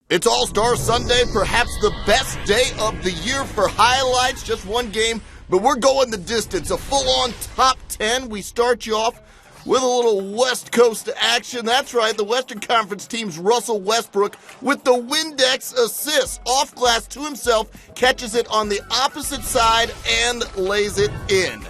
It's All-Star Sunday, perhaps the best day of the year for highlights. Just one game, but we're going the distance. A full-on top 10. We start you off with a little West Coast action. That's right, the Western Conference team's Russell Westbrook with the Windex assist. Off glass to himself, catches it on the opposite side and lays it in.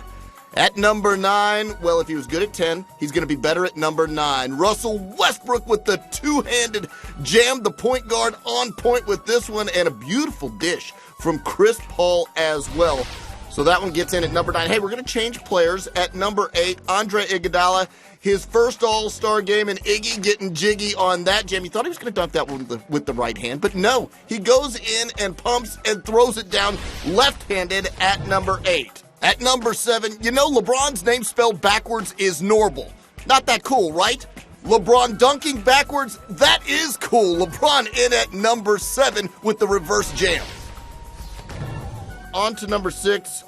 At number 9, well, if he was good at 10, he's going to be better at number 9. Russell Westbrook with the two-handed jam, the point guard on point with this one, and a beautiful dish from Chris Paul as well. So that one gets in at number 9. Hey, we're going to change players. At number 8, Andre Iguodala, his first All-Star game, and Iggy getting jiggy on that jam. He thought he was going to dunk that one with the right hand, but no. He goes in and pumps and throws it down left-handed at number 8. At number 7, you know LeBron's name spelled backwards is Normal. Not that cool, right? LeBron dunking backwards, that is cool. LeBron in at number 7 with the reverse jam. On to number 6,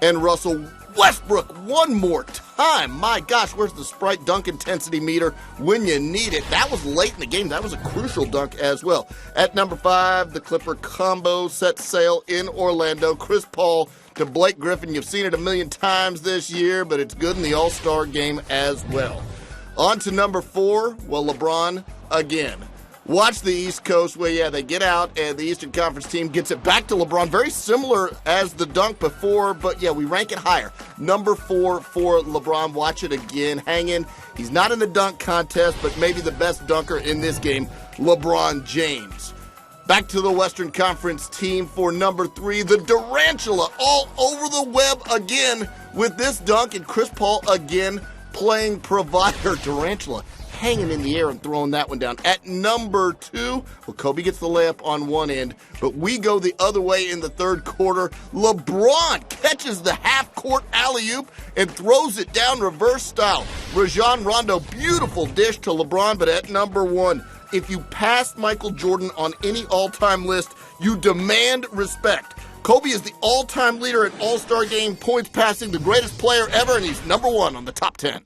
and Russell Westbrook one more time. My gosh, where's the Sprite dunk intensity meter when you need it? That was late in the game. That was a crucial dunk as well. At number 5, the Clipper combo sets sail in Orlando. Chris Paul to Blake Griffin. You've seen it a million times this year, but it's good in the All-Star game as well. On to number 4, well, LeBron again. Watch the East Coast where, yeah, they get out and the Eastern Conference team gets it back to LeBron. Very similar as the dunk before, but, yeah, we rank it higher. Number 4 for LeBron. Watch it again. Hang in. He's not in the dunk contest, but maybe the best dunker in this game, LeBron James. Back to the Western Conference team for number 3, the Durantula, all over the web again with this dunk, and Chris Paul again playing provider. Durantula hanging in the air and throwing that one down. At number 2, well, Kobe gets the layup on one end, but we go the other way in the third quarter. LeBron catches the half-court alley-oop and throws it down reverse style. Rajon Rondo, beautiful dish to LeBron, but at number 1, if you passed Michael Jordan on any all-time list, you demand respect. Kobe is the all-time leader in All-Star Game points passing, the greatest player ever, and he's number 1 on the top 10.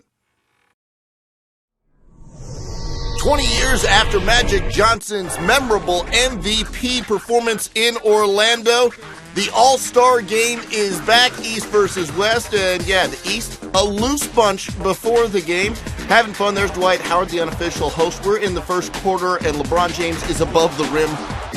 20 years after Magic Johnson's memorable MVP performance in Orlando, the All-Star Game is back, East versus West, and yeah, the East, a loose bunch before the game. Having fun. There's Dwight Howard, the unofficial host. We're in the first quarter, and LeBron James is above the rim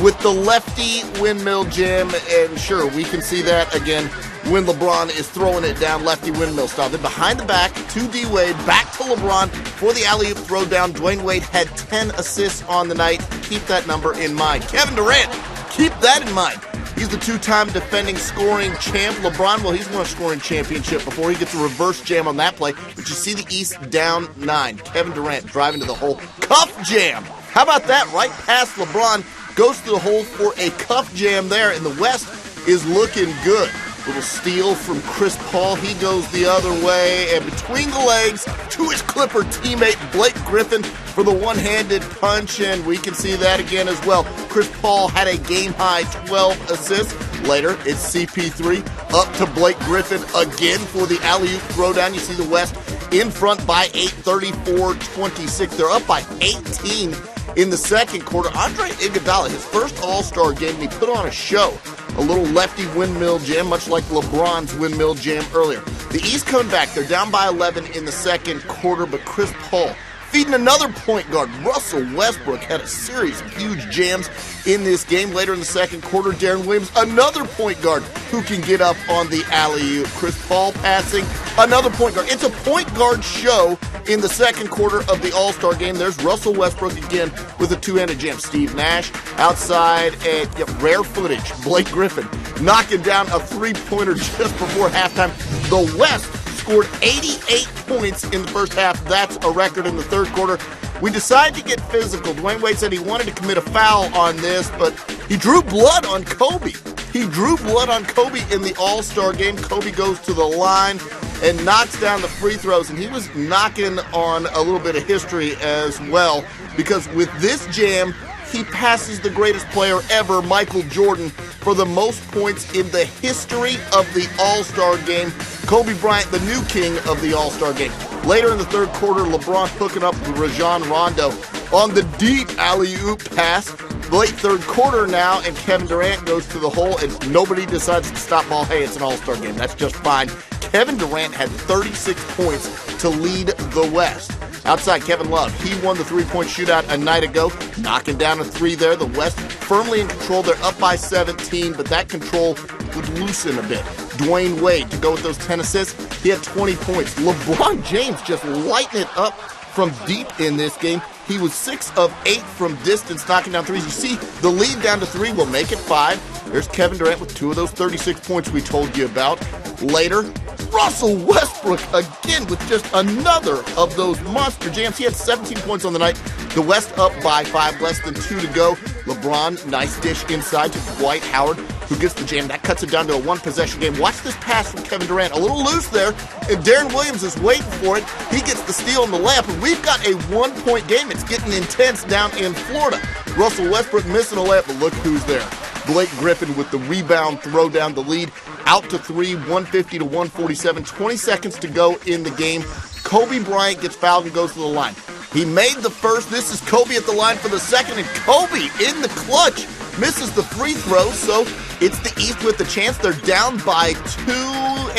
with the lefty windmill jam, and sure, we can see that again when LeBron is throwing it down lefty windmill style. Then behind the back to D-Wade, back to LeBron for the alley-oop throw down. Dwayne Wade had 10 assists on the night. Keep that number in mind. Kevin Durant, keep that in mind. He's the two-time defending scoring champ. LeBron, well, he's won a scoring championship before. He gets a reverse jam on that play. But you see the East down 9. Kevin Durant driving to the hole. Cuff jam. How about that? Right past LeBron. Goes to the hole for a cuff jam there. And the West is looking good. Little steal from Chris Paul. He goes the other way. And between the legs to his Clipper teammate Blake Griffin for the one-handed punch. And we can see that again as well. Chris Paul had a game-high 12 assists. Later, it's CP3 up to Blake Griffin again for the alley-oop throwdown. You see the West in front by 8, 34-26. They're up by 18 in the second quarter. Andre Iguodala, his first All-Star game, and he put on a show. A little lefty windmill jam, much like LeBron's windmill jam earlier. The East coming back. They're down by 11 in the second quarter, but Chris Paul feeding another point guard. Russell Westbrook had a series of huge jams in this game. Later in the second quarter, Darren Williams, another point guard who can get up on the alley-oop. Chris Paul passing, another point guard. It's a point guard show in the second quarter of the All-Star Game. There's Russell Westbrook again with a two-handed jam. Steve Nash outside, and rare footage. Blake Griffin knocking down a three-pointer just before halftime. The West scored 88 points in the first half. That's a record in the third quarter. We decided to get physical. Dwayne Wade said he wanted to commit a foul on this, but he drew blood on Kobe. He drew blood on Kobe in the All-Star Game. Kobe goes to the line and knocks down the free throws, and he was knocking on a little bit of history as well, because with this jam, he passes the greatest player ever, Michael Jordan, for the most points in the history of the All-Star Game. Kobe Bryant, the new king of the All-Star Game. Later in the third quarter, LeBron hooking up with Rajon Rondo on the deep alley-oop pass. late third quarter now, and Kevin Durant goes to the hole, and nobody decides to stop ball. Hey, it's an all-star game. That's just fine. Kevin Durant had 36 points to lead the West. Outside, Kevin Love, he won the three-point shootout a night ago, knocking down a three there. The West firmly in control. They're up by 17, but that control would loosen a bit. Dwayne Wade to go with those 10 assists. He had 20 points. LeBron James just lighting it up from deep in this game. He was 6 of 8 from distance, knocking down threes. You see, the lead down to 3 will make it 5. There's Kevin Durant with 2 of those 36 points we told you about. Later, Russell Westbrook again with just another of those monster jams. He had 17 points on the night. The West up by 5, less than 2 to go. LeBron, nice dish inside to Dwight Howard, who gets the jam. That cuts it down to a one-possession game. Watch this pass from Kevin Durant. A little loose there, and Darren Williams is waiting for it. He gets the steal and the layup, and we've got a one-point game. It's getting intense down in Florida. Russell Westbrook missing a layup, but look who's there. Blake Griffin with the rebound, throw down the lead. Out to 3, 150 to 147. 20 seconds to go in the game. Kobe Bryant gets fouled and goes to the line. He made the first. This is Kobe at the line for the second, and Kobe in the clutch misses the free throw, so it's the East with the chance. They're down by 2,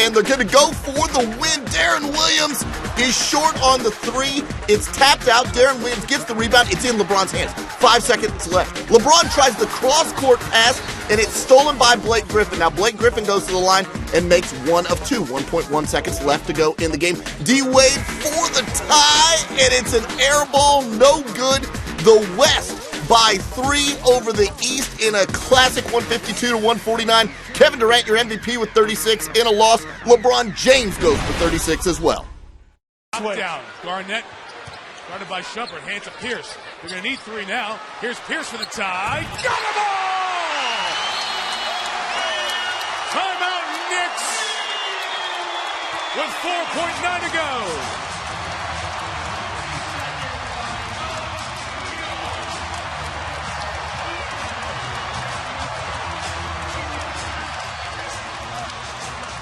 and they're going to go for the win. Darren Williams is short on the 3. It's tapped out. Darren Williams gets the rebound. It's in LeBron's hands. 5 seconds left. LeBron tries the cross-court pass, and it's stolen by Blake Griffin. Now, Blake Griffin goes to the line and makes 1 of 2. 1.1 seconds left to go in the game. D-Wade for the tie, and it's an air ball. No good. The West by 3 over the East in a classic 152 to 149. Kevin Durant, your MVP with 36 in a loss. LeBron James goes for 36 as well. Down. Garnett guarded by Shumpert. Hands to Pierce. They're going to need 3 now. Here's Pierce for the tie. Got them all! Timeout Knicks with 4.9 to go.